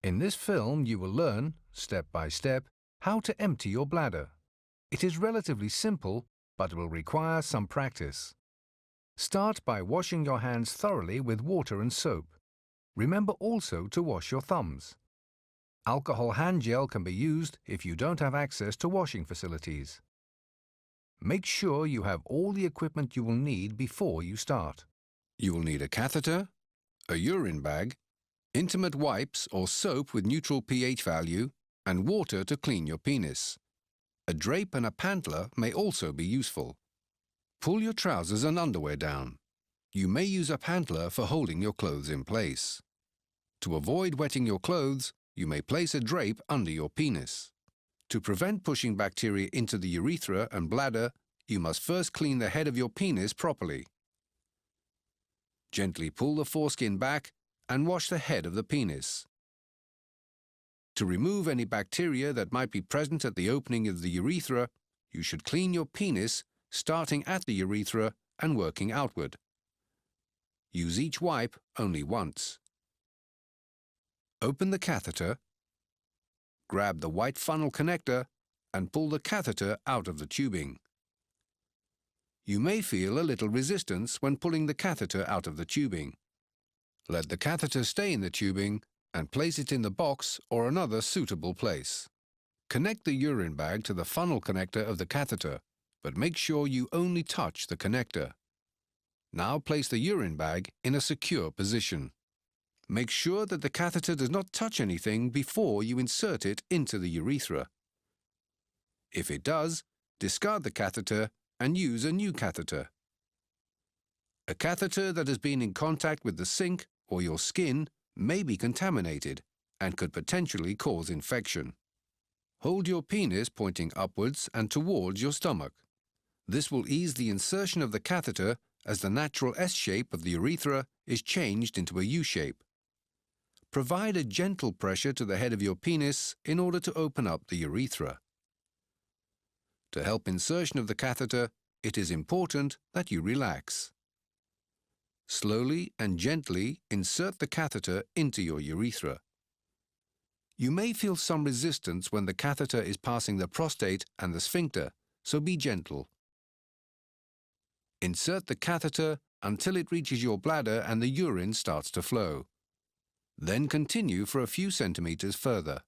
In this film, you will learn, step by step, how to empty your bladder. It is relatively simple, but will require some practice. Start by washing your hands thoroughly with water and soap. Remember also to wash your thumbs. Alcohol hand gel can be used if you don't have access to washing facilities. Make sure you have all the equipment you will need before you start. You will need a catheter, a urine bag, intimate wipes or soap with neutral pH value, and water to clean your penis. A drape and a pantler may also be useful. Pull your trousers and underwear down. You may use a pantler for holding your clothes in place. To avoid wetting your clothes, you may place a drape under your penis. To prevent pushing bacteria into the urethra and bladder, you must first clean the head of your penis properly. Gently pull the foreskin back and wash the head of the penis. To remove any bacteria that might be present at the opening of the urethra, you should clean your penis starting at the urethra and working outward. Use each wipe only once. Open the catheter, grab the white funnel connector and pull the catheter out of the tubing. You may feel a little resistance when pulling the catheter out of the tubing. Let the catheter stay in the tubing and place it in the box or another suitable place. Connect the urine bag to the funnel connector of the catheter, but make sure you only touch the connector. Now place the urine bag in a secure position. Make sure that the catheter does not touch anything before you insert it into the urethra. If it does, discard the catheter and use a new catheter. A catheter that has been in contact with the sink or your skin may be contaminated and could potentially cause infection. Hold your penis pointing upwards and towards your stomach. This will ease the insertion of the catheter as the natural S shape of the urethra is changed into a U shape. Provide a gentle pressure to the head of your penis in order to open up the urethra. To help insertion of the catheter, it is important that you relax. Slowly and gently insert the catheter into your urethra. You may feel some resistance when the catheter is passing the prostate and the sphincter, so be gentle. Insert the catheter until it reaches your bladder and the urine starts to flow. Then continue for a few centimeters further.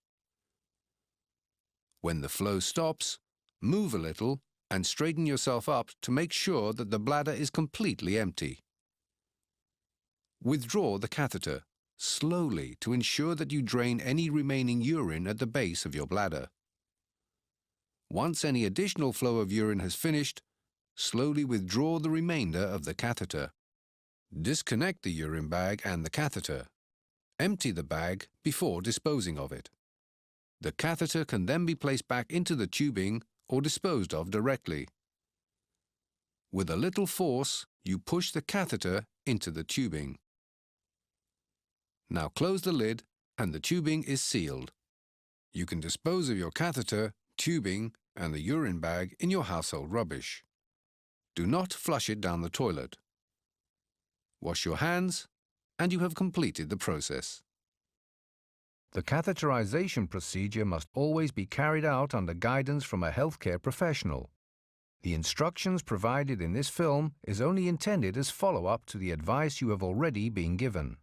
When the flow stops, move a little and straighten yourself up to make sure that the bladder is completely empty. Withdraw the catheter slowly to ensure that you drain any remaining urine at the base of your bladder. Once any additional flow of urine has finished, slowly withdraw the remainder of the catheter. Disconnect the urine bag and the catheter. Empty the bag before disposing of it. The catheter can then be placed back into the tubing or disposed of directly. With a little force, you push the catheter into the tubing. Now close the lid and the tubing is sealed. You can dispose of your catheter, tubing and the urine bag in your household rubbish. Do not flush it down the toilet. Wash your hands and you have completed the process. The catheterization procedure must always be carried out under guidance from a healthcare professional. The instructions provided in this film is only intended as follow-up to the advice you have already been given.